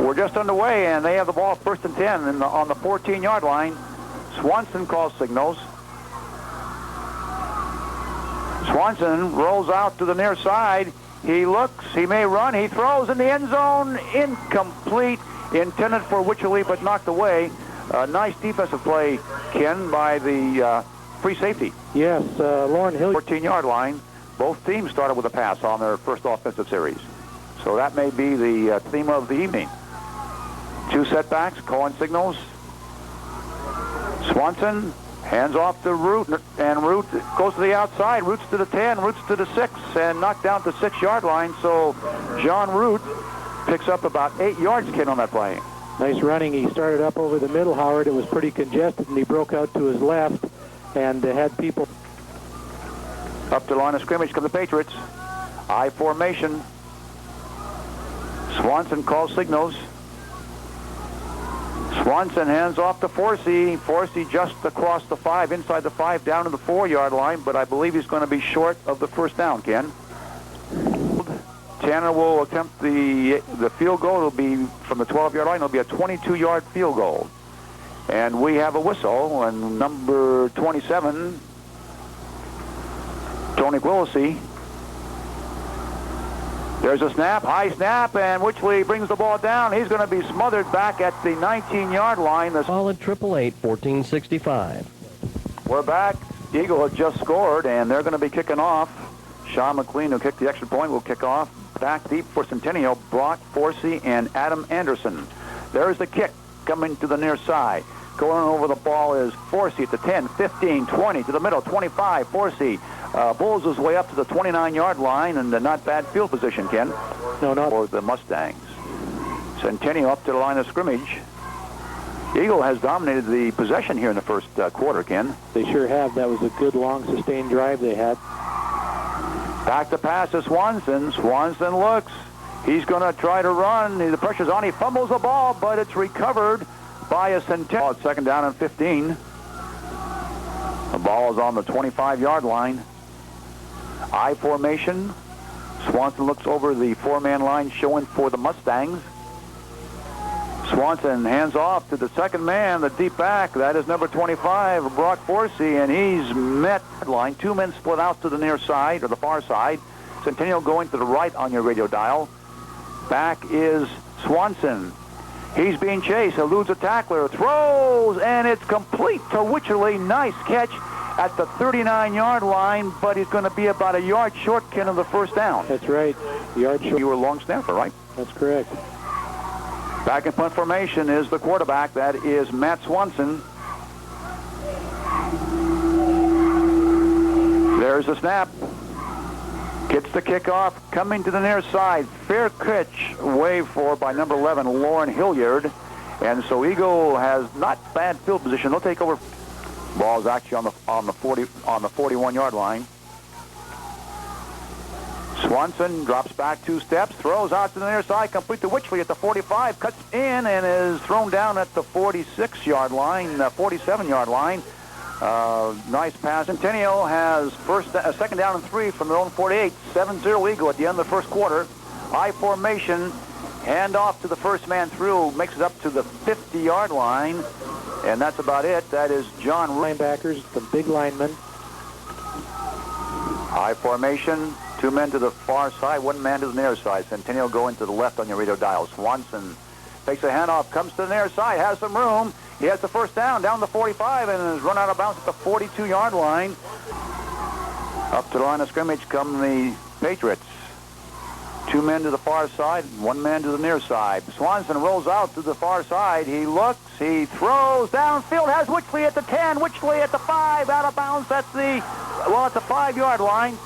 We're just underway, and they have the ball first and 10 on the 14-yard line. Swanson calls signals. Swanson rolls out to the near side. He looks, he may run, he throws in the end zone. Incomplete, intended for Wycherley, but knocked away. Nice defensive play, Ken, by the free safety. Yes, Lauren Hill. 14-yard line. Both teams started with a pass on their first offensive series. So that may be the theme of the evening. Two setbacks, calling signals. Swanson hands off to Root, and Root goes to the outside. Root's to the 10, Root's to the 6, and knocked down to the 6-yard line. So John Root picks up about 8 yards, Ken, on that play. Nice running. He started up over the middle, Howard. It was pretty congested, and he broke out to his left and had people. Up to the line of scrimmage come the Patriots. I formation. Swanson calls signals. Swanson hands off to Forsey. Forsey just across the 5, inside the 5, down to the 4-yard line, but I believe he's going to be short of the first down, Ken. Tanner will attempt the field goal. It'll be from the 12-yard line. It'll be a 22-yard field goal. And we have a whistle, and number 27, Tony Quillisi. There's a snap, high snap, and Wycherley brings the ball down. He's going to be smothered back at the 19-yard line. Call at 888-1465. We're back. Eagle has just scored, and they're going to be kicking off. Sean McLean, who kicked the extra point, will kick off. Back deep for Centennial, Brock Forsey and Adam Anderson. There's the kick coming to the near side. Going over the ball is Forsey at the 10, 15, 20, to the middle, 25. Forsey bulls his way up to the 29-yard line, and not bad field position, Ken. No, not for the Mustangs. Centennial up to the line of scrimmage. Eagle has dominated the possession here in the first quarter, Ken. They sure have. That was a good, long, sustained drive they had. Back to pass to Swanson. Swanson looks. He's going to try to run. The pressure's on. He fumbles the ball, but it's recovered by a Centennial. It's second down and 15. The ball is on the 25-yard line. I formation. Swanson looks over the 4-man line showing for the Mustangs. Swanson hands off to the second man, the deep back. That is number 25, Brock Forsey, and he's met line. 2 men split out to the near side, or the far side. Centennial going to the right on your radio dial. Back is Swanson. He's being chased, eludes a tackler, throws, and it's complete to Wycherley. Nice catch at the 39-yard line, but he's going to be about a yard short, Ken, of the first down. That's right, yard short. You were a long snapper, right? That's correct. Back in punt formation is the quarterback. That is Matt Swanson. There's the snap. Gets the kickoff. Coming to the near side. Fair catch waved for by number 11, Lauren Hilliard. And so Eagle has not bad field position. They'll take over. Ball's actually on the 41-yard line. Swanson drops back 2 steps, throws out to the near side, complete to Wycherley at the 45, cuts in and is thrown down at the 46-yard line, 47-yard line. Nice pass. Centennial has second down and 3 from their own 48. 7-0 Eagle at the end of the first quarter. I formation, hand off to the first man through, makes it up to the 50-yard line, and that's about it. That is John Linebackers, the big linemen. I formation. 2 men to the far side, 1 man to the near side. Centennial going to the left on your radio dial. Swanson takes a handoff, comes to the near side, has some room. He has the first down the 45, and is run out of bounds at the 42-yard line. Up to the line of scrimmage come the Patriots. 2 men to the far side, 1 man to the near side. Swanson rolls out to the far side. He looks, he throws downfield, has Wycherley at the 10, Wycherley at the 5, out of bounds at the 5-yard line.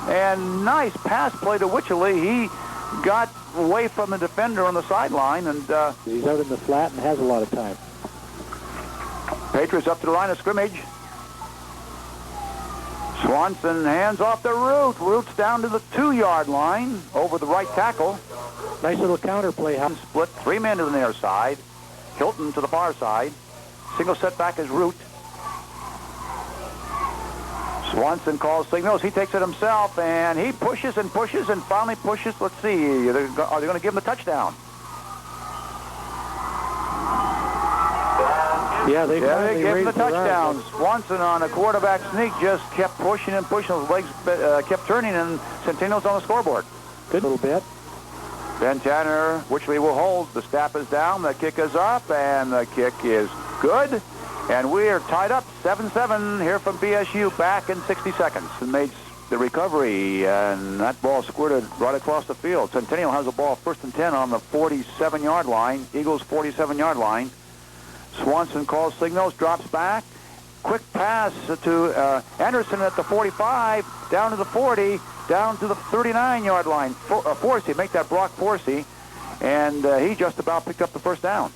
And nice pass play to Wycherley. He got away from the defender on the sideline, and he's out in the flat and has a lot of time. Patriots up to the line of scrimmage. Swanson hands off to Root. Root's down to the 2-yard line over the right tackle. Nice little counter play. Split 3 men to the near side. Hilton to the far side. Single setback is Root. Swanson calls signals. He takes it himself, and he pushes and pushes and finally pushes. Let's see. Are they going to give him a touchdown? Yeah, they finally gave him the raised their touchdown. arms. Swanson on a quarterback sneak just kept pushing and pushing. His legs kept turning, and Centennial's on the scoreboard. Good little bit. Ben Tanner, Witchley will hold. The snap is down, the kick is up, and the kick is good. And we are tied up 7-7 here from BSU, back in 60 seconds. And made the recovery, and that ball squirted right across the field. Centennial has a ball 1st and 10 on the 47-yard line, Eagles 47-yard line. Swanson calls signals, drops back. Quick pass to Anderson at the 45, down to the 40, down to the 39-yard line. Forsey, make that block Forsey, and he just about picked up the first down.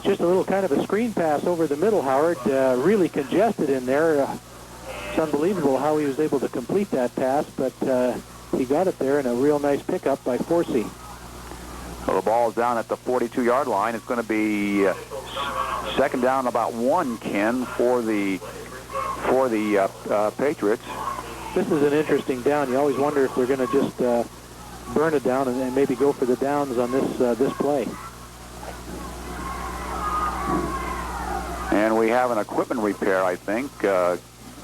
Just a little kind of a screen pass over the middle, Howard. Really congested in there. It's unbelievable how he was able to complete that pass, but he got it there, and a real nice pickup by Forsey. So the ball's down at the 42-yard line. It's going to be second down about 1, Ken, for the Patriots. This is an interesting down. You always wonder if they're going to just burn it down and maybe go for the downs on this play. And we have an equipment repair, I think.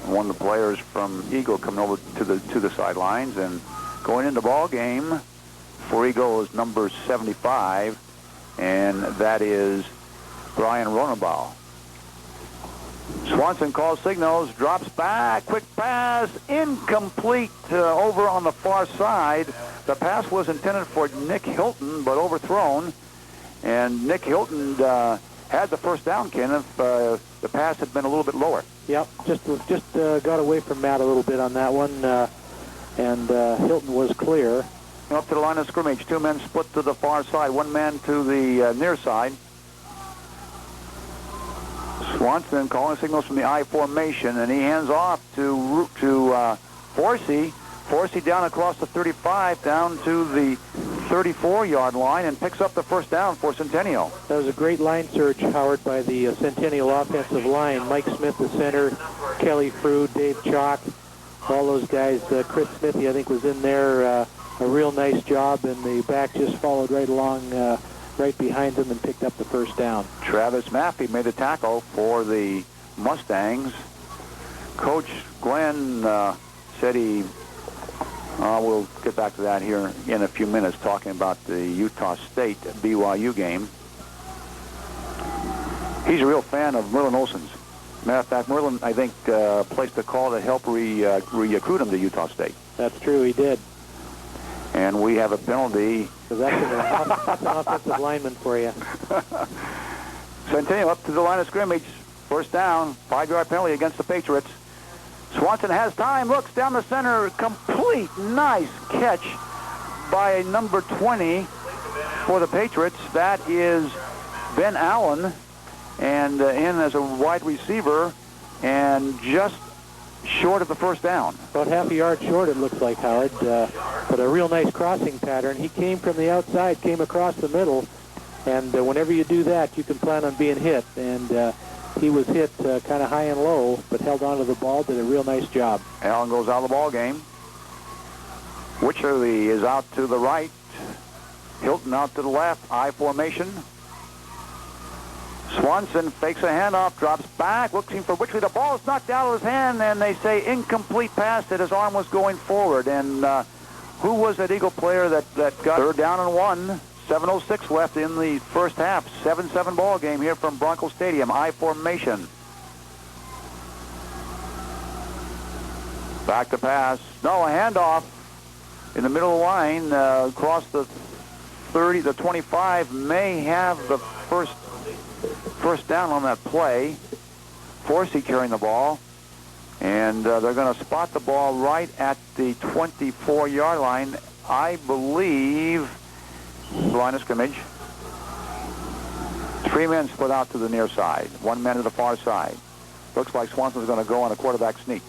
One of the players from Eagle coming over to the sidelines, and going into the ball game for Eagle is number 75, and that is Brian Ronenbaugh. Swanson calls signals, drops back, quick pass, incomplete over on the far side. The pass was intended for Nick Hilton, but overthrown, and Nick Hilton had the first down, Ken, if the pass had been a little bit lower. Yep, just got away from Matt a little bit on that one, and Hilton was clear. Up to the line of scrimmage, 2 men split to the far side, 1 man to the near side. Swanson calling signals from the I formation, and he hands off to Forsey. Forsey down across the 35, down to the 34-yard line, and picks up the first down for Centennial. That was a great line search, Howard, by the Centennial offensive line. Mike Smith, the center, Kelly Frew, Dave Chalk, all those guys. Chris Smithy, I think, was in there. A real nice job, and the back just followed right along, right behind them, and picked up the first down. Travis Maffey made the tackle for the Mustangs. Coach Glenn said he, we'll get back to that here in a few minutes, talking about the Utah State BYU game. He's a real fan of Merlin Olsen's. Matter of fact, Merlin, I think, placed a call to help recruit him to Utah State. That's true, he did. And we have a penalty. So that's an offensive lineman for you. Centennial up to the line of scrimmage. First down, 5-yard penalty against the Patriots. Swanson has time, looks down the center, complete, nice catch by number 20 for the Patriots. That is Ben Allen, and in as a wide receiver, and just short of the first down. About half a yard short, it looks like, Howard, but a real nice crossing pattern. He came from the outside, came across the middle, and whenever you do that, you can plan on being hit, and he was hit kind of high and low, but held onto the ball, did a real nice job. Allen goes out of the ball game. Witcherly is out to the right. Hilton out to the left, I formation. Swanson fakes a handoff, drops back, looking for Witcherly. The ball is knocked out of his hand, and they say incomplete pass, that his arm was going forward. And who was that Eagle player that got third down and 1? 7:06 left in the first half. 7-7 ball game here from Bronco Stadium. I formation. Back to pass. No, a handoff in the middle of the line across the 30, the 25. May have the first down on that play. Forsey carrying the ball, and they're going to spot the ball right at the 24-yard line. I believe. Line of scrimmage. 3 men split out to the near side. 1 man to the far side. Looks like Swanson's going to go on a quarterback sneak.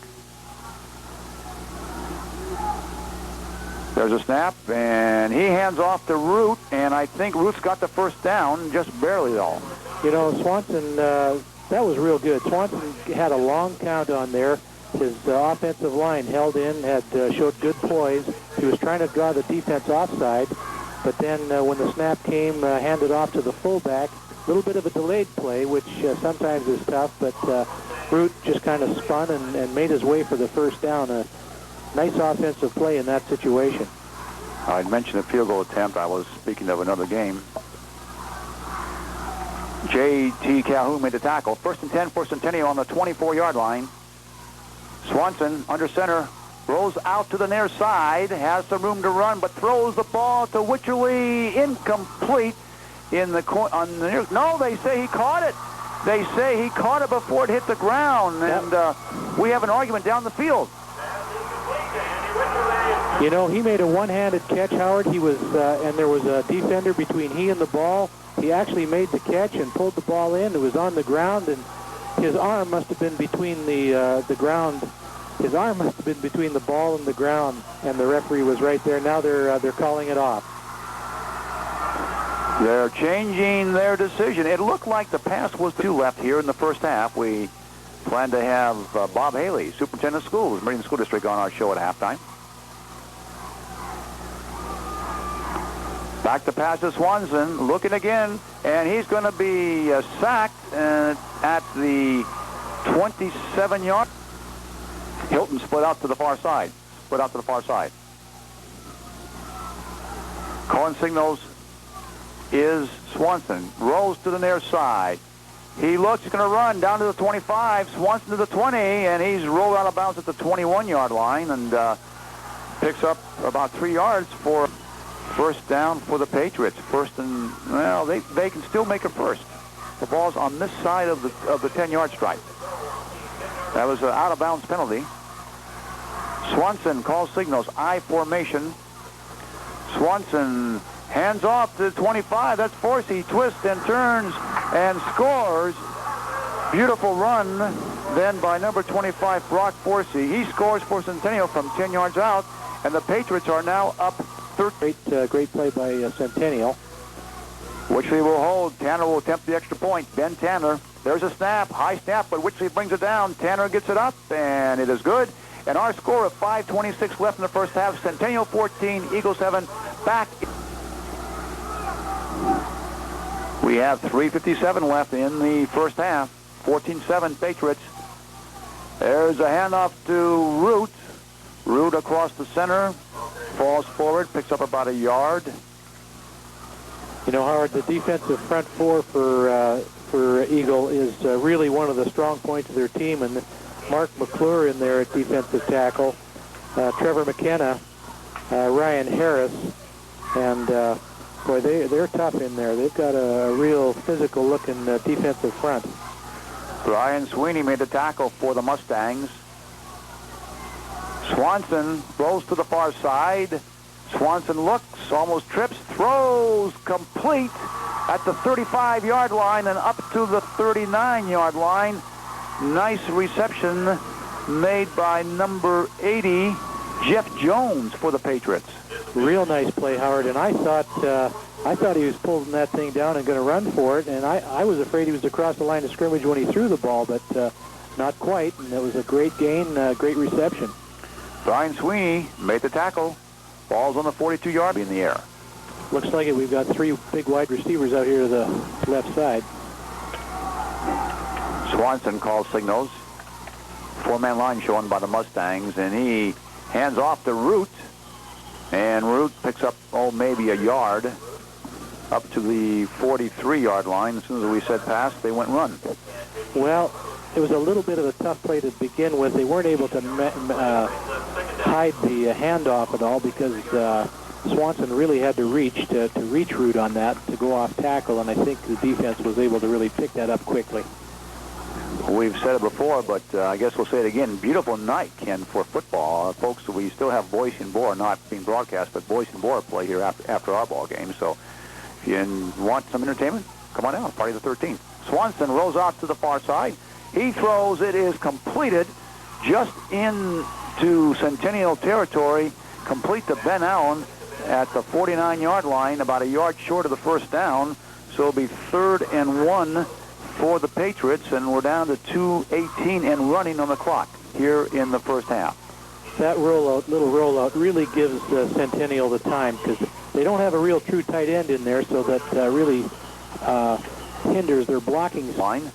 There's a snap, and he hands off to Root, and I think Root's got the first down, just barely though. You know, Swanson, that was real good. Swanson had a long count on there. His offensive line held in, showed good poise. He was trying to draw the defense offside, But then when the snap came, handed off to the fullback. A little bit of a delayed play, which sometimes is tough, but Root just kind of spun and made his way for the first down. A nice offensive play in that situation. I mentioned a field goal attempt. I was speaking of another game. J.T. Calhoun made the tackle. 1st and 10 for Centennial on the 24-yard line. Swanson under center, rolls out to the near side, has some room to run, but throws the ball to Wycherley, incomplete in the on the near. No, they say he caught it. They say he caught it before it hit the ground, and we have an argument down the field. You know, he made a one-handed catch, Howard. He was, and there was a defender between he and the ball. He actually made the catch and pulled the ball in. It was on the ground, and his arm must have been between the ground. His arm must have been between the ball and the ground, and the referee was right there. Now they're calling it off. They're changing their decision. It looked like the pass was 2 left here in the first half. We plan to have Bob Haley, Superintendent of Schools, Meridian School District, on our show at halftime. Back to pass to Swanson, looking again, and he's going to be sacked at the 27-yard. Hilton split out to the far side. Calling signals is Swanson. Rolls to the near side. He looks, he's going to run down to the 25, Swanson to the 20, and he's rolled out of bounds at the 21-yard line and picks up about 3 yards for first down for the Patriots. First and, well, they can still make it first. The ball's on this side of the 10-yard stripe. That was an out-of-bounds penalty. Swanson calls signals, I formation. Swanson hands off to the 25. That's Forsey. Twists and turns and scores. Beautiful run then by number 25, Brock Forsey. He scores for Centennial from 10 yards out, and the Patriots are now up 13. Great play by Centennial. Wycherley will hold. Tanner will attempt the extra point. Ben Tanner. There's a snap. High snap, but Wycherley brings it down. Tanner gets it up, and it is good. And our score of 5:26 left in the first half. Centennial 14, Eagles 7. Back. We have 3:57 left in the first half. 14-7 Patriots. There's a handoff to Root. Root across the center. Falls forward, picks up about a yard. You know, Howard, the defensive front four for Eagle is really one of the strong points of their team, and Mark McClure in there at defensive tackle, Trevor McKenna, Ryan Harris, and boy, they're tough in there. They've got a real physical-looking defensive front. Brian Sweeney made the tackle for the Mustangs. Swanson rolls to the far side. Swanson looks, almost trips, throws complete at the 35-yard line and up to the 39-yard line. Nice reception made by number 80, Jeff Jones, for the Patriots. Real nice play, Howard, and I thought he was pulling that thing down and going to run for it, and I was afraid he was across the line of scrimmage when he threw the ball, but not quite, and it was a great gain, great reception. Brian Sweeney made the tackle. Ball's on the 42-yard in the air. Looks like it. We've got 3 big wide receivers out here to the left side. Swanson calls signals. 4-man line shown by the Mustangs, and he hands off to Root, and Root picks up, maybe a yard up to the 43-yard line. As soon as we said pass, they went run. Well, it was a little bit of a tough play to begin with. They weren't able to hide the handoff at all because Swanson really had to reach Root on that to go off tackle, and I think the defense was able to really pick that up quickly. We've said it before, but I guess we'll say it again. Beautiful night, Ken, for football. Folks, we still have Boise and Boer not being broadcast, but Boise and Boer play here after our ball game. So if you want some entertainment, come on out. Party of the 13th. Swanson rolls out to the far side. He throws. It is completed just into Centennial territory, complete to Ben Allen at the 49-yard line, about a yard short of the first down. So it'll be 3rd and 1 for the Patriots, and we're down to 2:18 and running on the clock here in the first half. That little rollout really gives Centennial the time, because they don't have a real true tight end in there, so that really hinders their blocking line.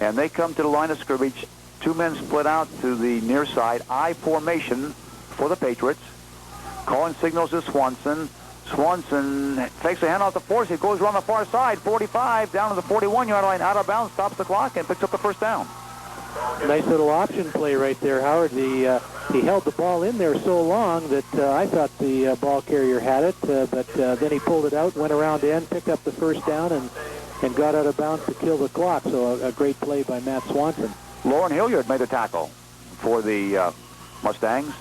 And they come to the line of scrimmage. Two men split out to the near side. I formation for the Patriots. Calling signals to Swanson. Swanson takes a handoff to Forsey. Goes around the far side. 45 down to the 41-yard line. Out of bounds. Stops the clock and picks up the first down. Nice little option play right there, Howard. He held the ball in there so long that I thought the ball carrier had it, but then he pulled it out, went around the end, picked up the first down, and got out of bounds to kill the clock. So a great play by Matt Swanson. Lauren Hilliard made a tackle for the Mustangs.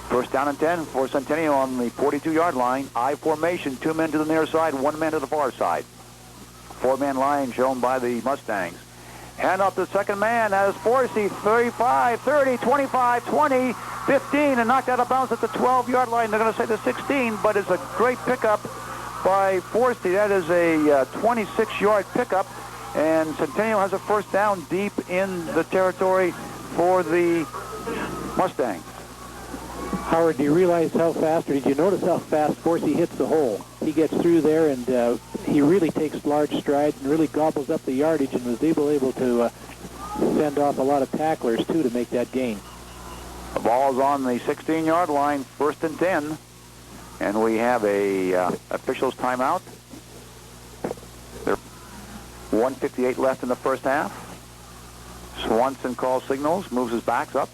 First down and 10 for Centennial on the 42-yard line. I formation, two men to the near side, one man to the far side. Four-man line shown by the Mustangs. Hand off to the second man as Forsey, 35, 30, 25, 20, 15, and knocked out of bounds at the 12-yard line. They're going to say the 16, but it's a great pickup by Forsey. That is a 26-yard pickup, and Centennial has a first down deep in the territory for the Mustangs. Howard, do you realize how fast, or did you notice how fast Forsey hits the hole? He gets through there, and he really takes large strides and really gobbles up the yardage, and was able to send off a lot of tacklers, too, to make that gain. The ball's on the 16-yard line, first and 10, and we have a officials timeout. There's 1:58 left in the first half. Swanson calls signals, moves his backs up.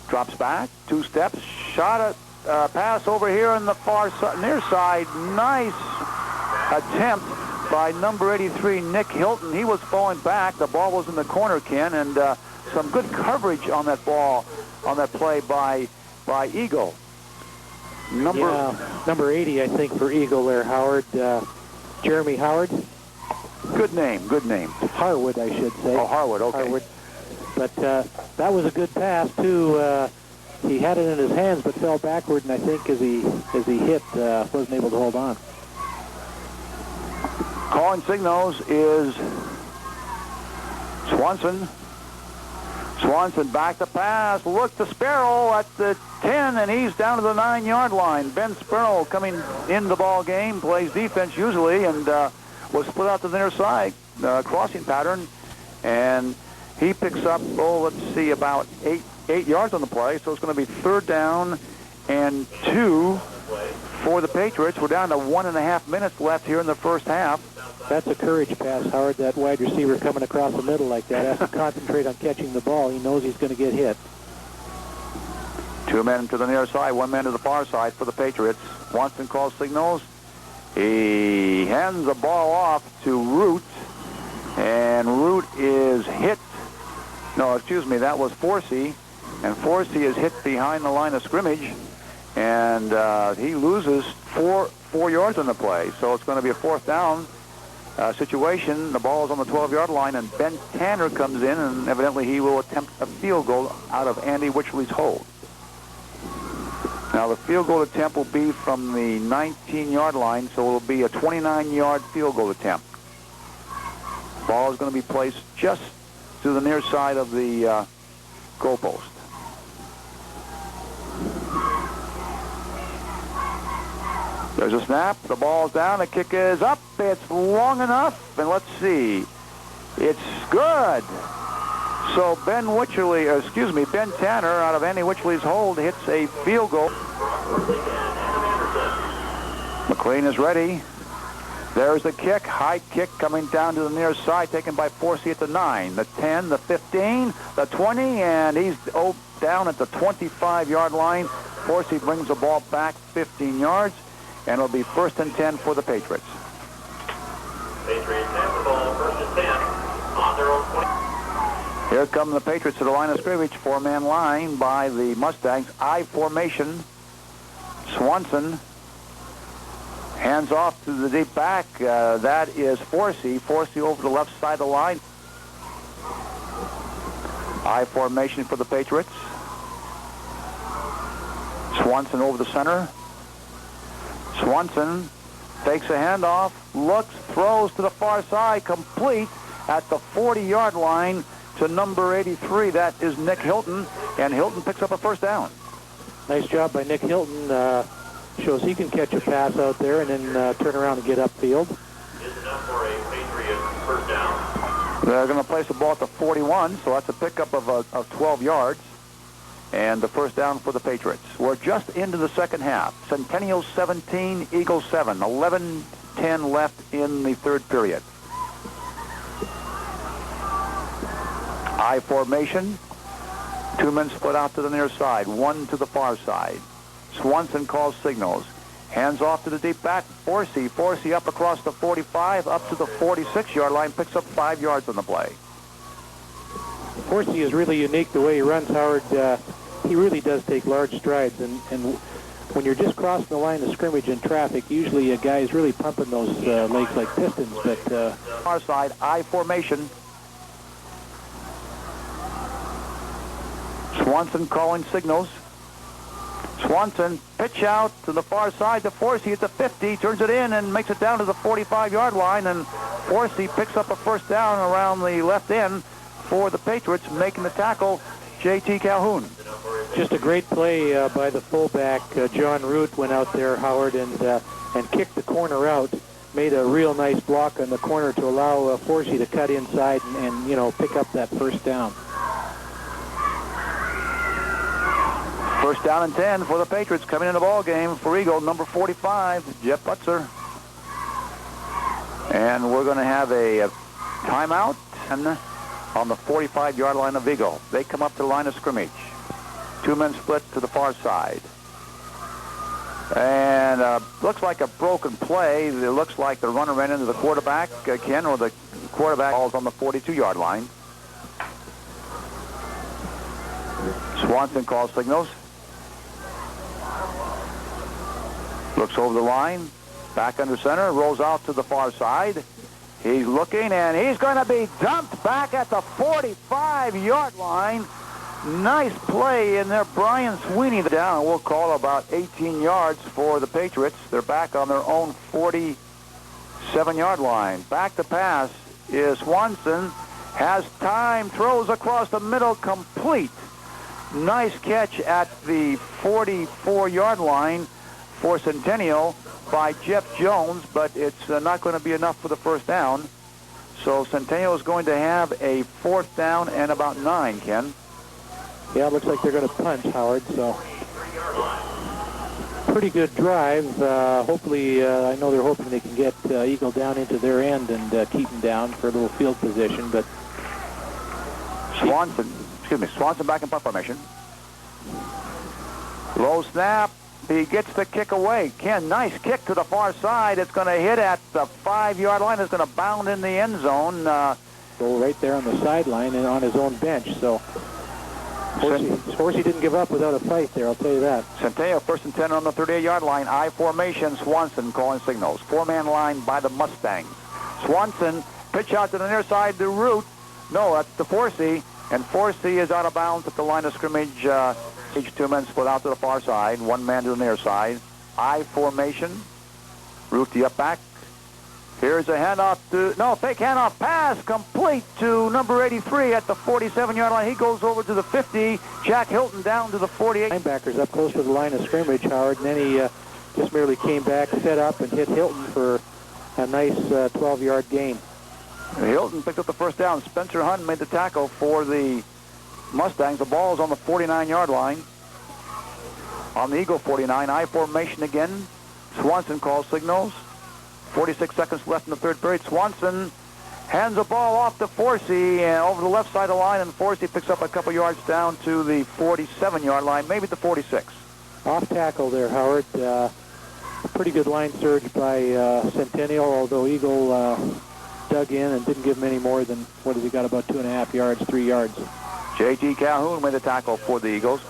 Drops back, 2 steps, shot a pass over here in the far near side. Nice attempt by number 83, Nick Hilton. He was falling back. The ball was in the corner, Ken, and some good coverage on that ball, on that play by Eagle. Number 80, I think, for Eagle there, Howard. Jeremy Howard. Good name. Harwood, I should say. Oh, Harwood, okay. Harwood. But that was a good pass, too. He had it in his hands, but fell backward, and I think as he hit, wasn't able to hold on. Calling signals is Swanson. Swanson back to pass. Look to Sparrow at the 10, and he's down to the 9-yard line. Ben Sparrow coming in the ball game, plays defense usually, and was split out to the near side, crossing pattern, and he picks up, let's see, about 8 yards on the play, so it's going to be third down and 2 for the Patriots. We're down to 1.5 minutes left here in the first half. That's a courage pass, Howard. That wide receiver coming across the middle like that has to concentrate on catching the ball. He knows he's going to get hit. 2 men to the near side, 1 man to the far side for the Patriots. Swanson calls signals. He hands the ball off to Root, and Root is hit. No, excuse me, that was Forsey, and Forsey is hit behind the line of scrimmage, and he loses four yards on the play. So it's going to be a fourth down situation. The ball is on the 12-yard line, and Ben Tanner comes in, and evidently he will attempt a field goal out of Andy Witchley's hold. Now the field goal attempt will be from the 19-yard line, so it will be a 29-yard field goal attempt. Ball is going to be placed just to the near side of the goalpost. There's a snap. The ball's down. The kick is up. It's long enough. And let's see. It's good. So Ben Tanner, out of Andy Witchley's hold, hits a field goal. McLean is ready. There's the kick, high kick coming down to the near side, taken by Forsey at the 9, the 10, the 15, the 20, and he's down at the 25-yard line. Forsey brings the ball back 15 yards, and it'll be first and 10 for the Patriots. Patriots have the ball, first and 10 on their own 20. Here come the Patriots to the line of scrimmage, 4-man line by the Mustangs. I formation. Swanson hands off to the deep back. That is Forsey. Forsey over the left side of the line. I formation for the Patriots. Swanson over the center. Swanson takes a handoff, looks, throws to the far side, complete at the 40-yard line to number 83. That is Nick Hilton, and Hilton picks up a first down. Nice job by Nick Hilton. Shows he can catch a pass out there and then turn around and get upfield. Is enough for a Patriot first down. They're going to place the ball at the 41, so that's a pickup of 12 yards. And the first down for the Patriots. We're just into the second half. Centennial 17, Eagles 7. 11-10 left in the third period. I formation. 2 men split out to the near side, 1 to the far side. Swanson calls signals. Hands off to the deep back. Forsey up across the 45, up to the 46-yard line, picks up 5 yards on the play. Forsey is really unique the way he runs, Howard. He really does take large strides, and when you're just crossing the line of scrimmage in traffic, usually a guy is really pumping those legs like pistons, but... Far side, I formation. Swanson calling signals. Swanson, pitch out to the far side to Forsey at the 50, turns it in and makes it down to the 45-yard line, and Forsey picks up a first down around the left end for the Patriots, making the tackle, J.T. Calhoun. Just a great play by the fullback. John Root went out there, Howard, and kicked the corner out. Made a real nice block on the corner to allow Forsey to cut inside and you know, pick up that first down. First down and 10 for the Patriots coming in the ball game for Eagle, number 45, Jeff Butzer. And we're going to have a timeout on the 45-yard line of Eagle. They come up to the line of scrimmage. 2 men split to the far side. And looks like a broken play. It looks like the runner ran into the quarterback, Ken, or the quarterback falls on the 42-yard line. Swanson calls signals. Looks over the line, back under center, rolls out to the far side. He's looking, and he's going to be dumped back at the 45-yard line. Nice play in there. Brian Sweeney down. We'll call about 18 yards for the Patriots. They're back on their own 47-yard line. Back to pass is Swanson. Has time, throws across the middle, complete. Nice catch at the 44-yard line for Centennial by Jeff Jones, but it's not going to be enough for the first down. So Centennial is going to have a fourth down and about 9, Ken. Yeah, it looks like they're going to punt, Howard, so pretty good drive. Hopefully, I know they're hoping they can get Eagle down into their end and keep him down for a little field position, but Swanson back in punt formation. Low snap. He gets the kick away. Ken, nice kick to the far side. It's going to hit at the 5-yard line. It's going to bound in the end zone. Go right there on the sideline and on his own bench. So Forsey didn't give up without a fight there, I'll tell you that. Centennial first and 10 on the 38-yard line. I formation. Swanson calling signals. 4-man line by the Mustangs. Swanson, pitch out to the near side to Root. No, that's to Forsey. And Forsey is out of bounds at the line of scrimmage. Each 2 men split out to the far side. 1 man to the near side. I formation. Root the up back. Here's a handoff fake handoff pass complete to number 83 at the 47-yard line. He goes over to the 50. Jack Hilton down to the 48. Linebackers up close to the line of scrimmage, Howard, and then he just merely came back, set up, and hit Hilton for a nice 12-yard gain. Hilton picked up the first down. Spencer Hunt made the tackle for the Mustangs. The ball is on the 49-yard line. On the Eagle 49, I formation again. Swanson calls signals. 46 seconds left in the third period. Swanson hands the ball off to Forsey and over the left side of the line, and Forsey picks up a couple yards down to the 47-yard line, maybe the 46. Off tackle there, Howard. Pretty good line surge by Centennial, although Eagle dug in and didn't give him any more than, what has he got, about 2.5 yards, 3 yards. J.T. Calhoun made the tackle for the Eagles,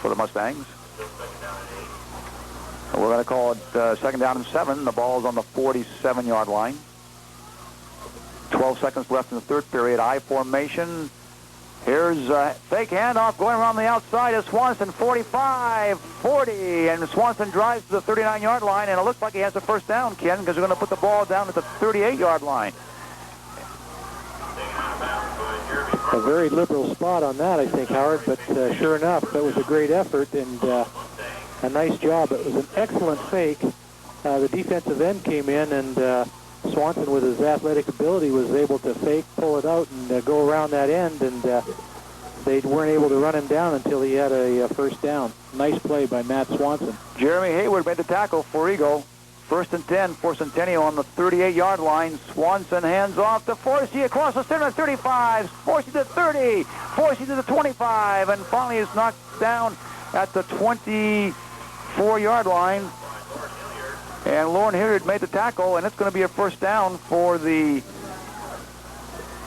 for the Mustangs. We're going to call it second down and 7. The ball is on the 47-yard line. 12 seconds left in the third period. I formation. Here's a fake handoff going around the outside of Swanson. 45, 40, and Swanson drives to the 39-yard line, and it looks like he has a first down, Ken, because they're going to put the ball down at the 38-yard line. a very liberal spot on that, I think, Howard, but sure enough, that was a great effort and a nice job. It was an excellent fake. The defensive end came in, and Swanson, with his athletic ability, was able to fake, pull it out, and go around that end, and they weren't able to run him down until he had a first down. Nice play by Matt Swanson. Jeremy Hayward made the tackle for Eagle. 1st and 10 for Centennial on the 38-yard line. Swanson hands off to Forsey across the center at 35. Forsey to 30. Forsey to the 25. And finally is knocked down at the 24-yard line. And Lauren Hilliard made the tackle, and it's going to be a first down for the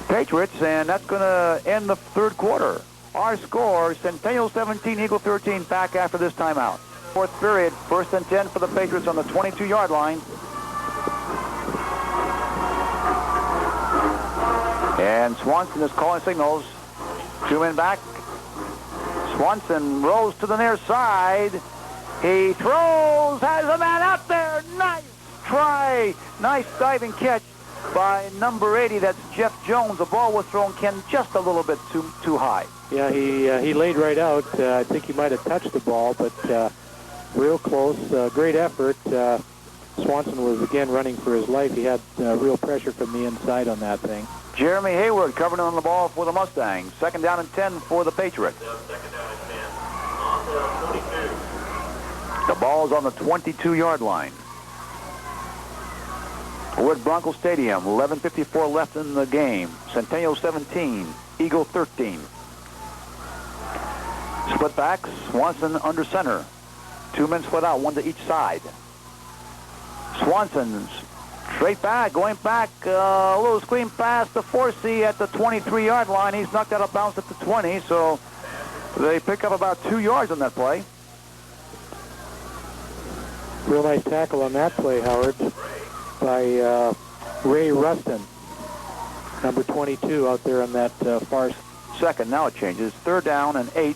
Patriots, and that's going to end the third quarter. Our score, Centennial 17, Eagle 13, back after this timeout. Fourth period, 1st and 10 for the Patriots on the 22-yard line. And Swanson is calling signals. 2 men back. Swanson rolls to the near side. He throws, has a man out there. Nice try. Nice diving catch by number 80. That's Jeff Jones. The ball was thrown, Ken, just a little bit too high. Yeah, he laid right out. I think he might have touched the ball, but real close. Great effort. Swanson was again running for his life. He had real pressure from the inside on that thing. Jeremy Hayward covering on the ball for the Mustangs. 2nd down and 10 for the Patriots. 2nd down and 10 on the 22. The ball's on the 22-yard line. We're at Bronco Stadium. 11:54 left in the game. Centennial 17, Eagle 13. Split back. Swanson under center. 2 men split out, 1 to each side. Swanson's straight back, going back, a little screen pass to Forsey at the 23-yard line. He's knocked out of bounds at the 20, so they pick up about 2 yards on that play. Real nice tackle on that play, Howard, by Ray Rustin, number 22, out there on that far second. Now it changes. 3rd down and 8.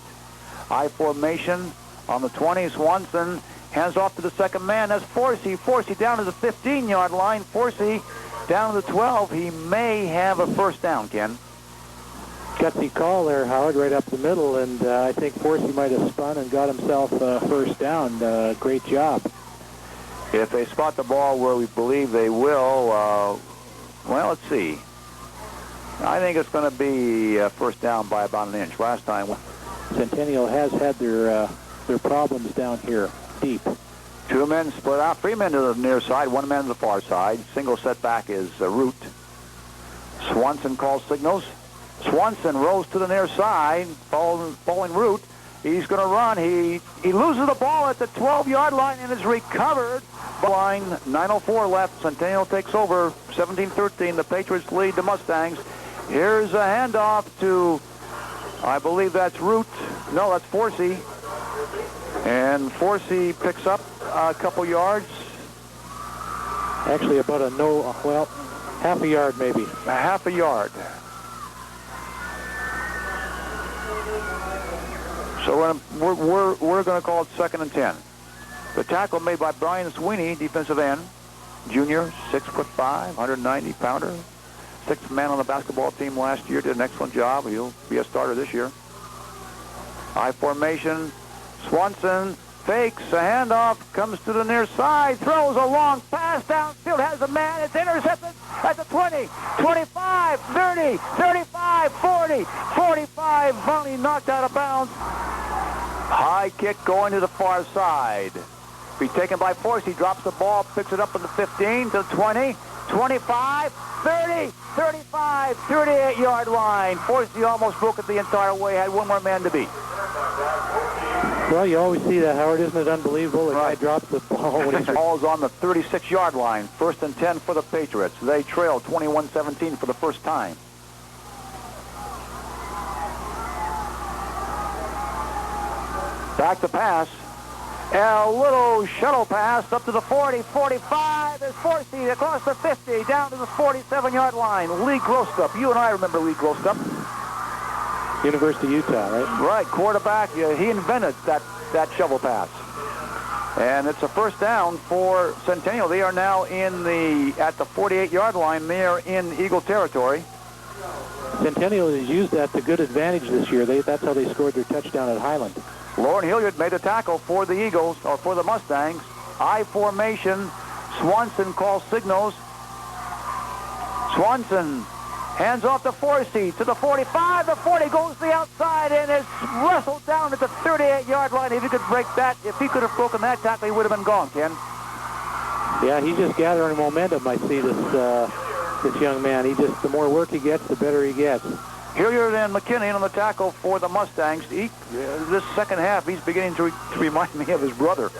I formation on the 20. Swanson hands off to the second man. That's Forsey. Forsey down to the 15-yard line. Forsey down to the 12. He may have a first down, Ken. Gutsy call there, Howard, right up the middle, and I think Forsey might have spun and got himself a first down. Great job. If they spot the ball where we believe they will, well, let's see. I think it's going to be first down by about an inch. Last time, Centennial has had their problems down here, deep. 2 men split out, 3 men to the near side, 1 man to the far side. Single setback is Root. Swanson calls signals. Swanson rolls to the near side, following Root. He's going to run. He loses the ball at the 12-yard line and is recovered. Line, 9:04 left. Centennial takes over, 17-13. The Patriots lead the Mustangs. Here's a handoff to, I believe that's Root. No, that's Forsey. And Forsey picks up a couple yards. Actually, about half a yard maybe. A half a yard. So we're going to call it 2nd and 10. The tackle made by Brian Sweeney, defensive end, junior, 6'5", 190-pounder, 6th man on the basketball team last year. Did an excellent job. He'll be a starter this year. I formation. Swanson fakes a handoff, comes to the near side, throws a long pass downfield, has a man. It's intercepted at the 20, 25, 30, 35, 40, 45. Finally knocked out of bounds. High kick going to the far side. Be taken by Forsey. Drops the ball, picks it up at the 15 to the 20, 25, 30, 35, 38-yard line. Forsey almost broke it the entire way. Had 1 more man to beat. Well, you always see that, Howard. Isn't it unbelievable? The guy drops the ball when he's... Ball's on the 36-yard line. 1st and 10 for the Patriots. They trail 21-17 for the first time. Back to pass. A little shuttle pass up to the 40, 45. There's Forsey across the 50, down to the 47-yard line. Lee Grostup. You and I remember Lee Grostup. University of Utah, right? Right, quarterback. He invented that shovel pass. And it's a first down for Centennial. They are now at the 48-yard line. They are in Eagle territory. Centennial has used that to good advantage this year. That's how they scored their touchdown at Highland. Lauren Hilliard made the tackle for the Eagles, or for the Mustangs. I formation. Swanson calls signals. Swanson hands off to Forsey to the 45. The 40 goes to the outside and is wrestled down at the 38-yard line. If he could break that, if he could have broken that tackle, he would have been gone, Ken. Yeah, he's just gathering momentum. I see this young man. The more work he gets, the better he gets. Hilliard and McKinney on the tackle for the Mustangs. This second half, he's beginning to remind me of his brother.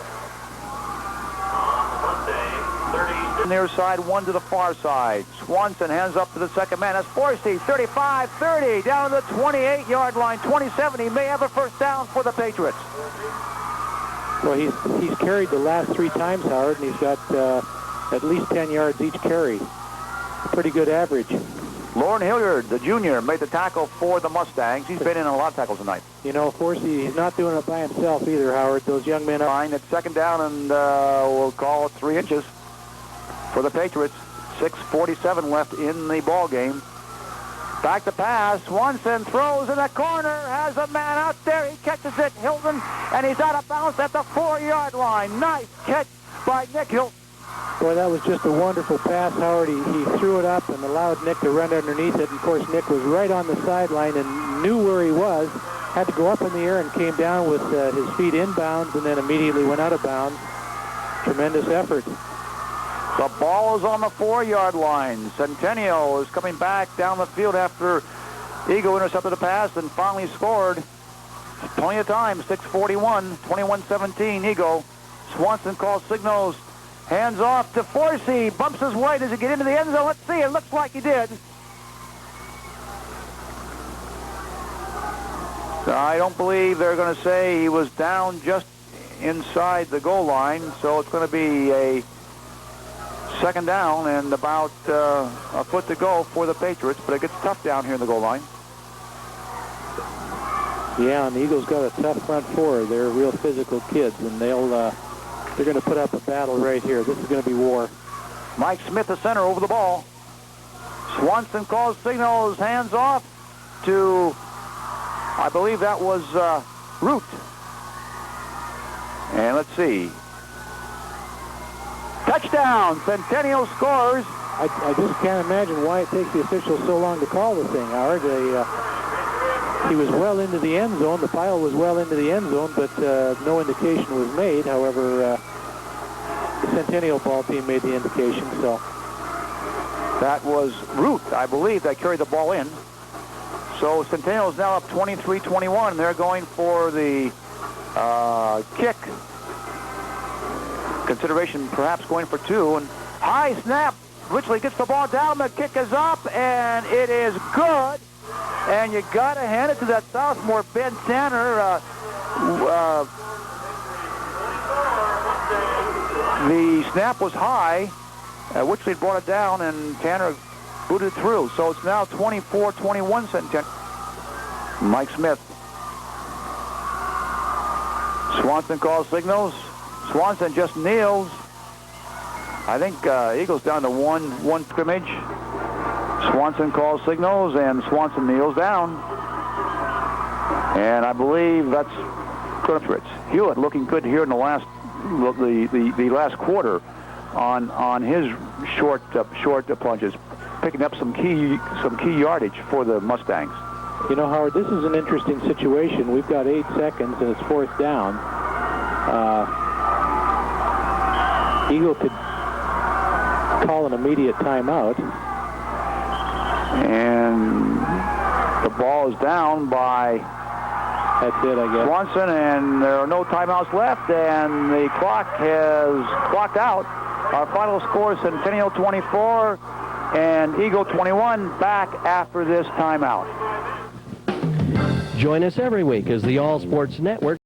Near side, one to the far side. Swanson hands up to the second man. That's Forsey, 35, 30, down to the 28-yard line, 27. He may have a first down for the Patriots. Well, he's carried the last 3 times, Howard, and he's got at least 10 yards each carry. Pretty good average. Lauren Hilliard, the junior, made the tackle for the Mustangs. He's been in a lot of tackles tonight. You know, Forsey, he's not doing it by himself either, Howard. Those young men are... Fine, it's second down, and we'll call it 3 inches for the Patriots. 6:47 left in the ball game. Back to pass. Swanson throws in the corner, has a man out there. He catches it, Hilton, and he's out of bounds at the 4-yard line. Nice catch by Nick Hilton. Boy, that was just a wonderful pass, Howard. He threw it up and allowed Nick to run underneath it. And of course, Nick was right on the sideline and knew where he was. Had to go up in the air and came down with his feet inbounds and then immediately went out of bounds. Tremendous effort. The ball is on the 4-yard line. Centennial is coming back down the field after Eagle intercepted the pass and finally scored. Plenty of time, 6:41, 21-17, Eagle. Swanson calls signals. Hands off to Forsey. Bumps his way. Does he get into the end zone? Let's see. It looks like he did. I don't believe they're going to say he was down just inside the goal line. So it's going to be a second down and about a foot to go for the Patriots. But it gets tough down here in the goal line. Yeah, and the Eagles got a tough front four. They're real physical kids, and they're going to put up a battle right here. This is going to be war. Mike Smith, the center, over the ball. Swanson calls signals, hands off to, I believe that was Root. And let's see. Touchdown! Centennial scores. I just can't imagine why it takes the officials so long to call the thing, Howard. He was well into the end zone. The pile was well into the end zone, but no indication was made. However, the Centennial ball team made the indication, so. That was Root, I believe, that carried the ball in. So Centennial is now up 23-21. They're going for the kick. Consideration perhaps going for 2. And high snap. Ridgely gets the ball down. The kick is up, and it is good. And you got to hand it to that sophomore, Ben Tanner. The snap was high. Ridgely brought it down, and Tanner booted through. So it's now 24-21 Centennial. Mike Smith. Swanson calls signals. Swanson just kneels. I think Eagles down to one scrimmage. Swanson calls signals, and Swanson kneels down. And I believe that's Patriots. Hewitt looking good here in the last the last quarter on his short plunges, picking up some key yardage for the Mustangs. You know, Howard, this is an interesting situation. We've got 8 seconds, and it's 4th down. Eagle could call an immediate timeout. And the ball is down by that's it, I guess. Swanson, and there are no timeouts left, and the clock has clocked out. Our final score is Centennial 24 and Eagle 21, back after this timeout. Join us every week as the All Sports Network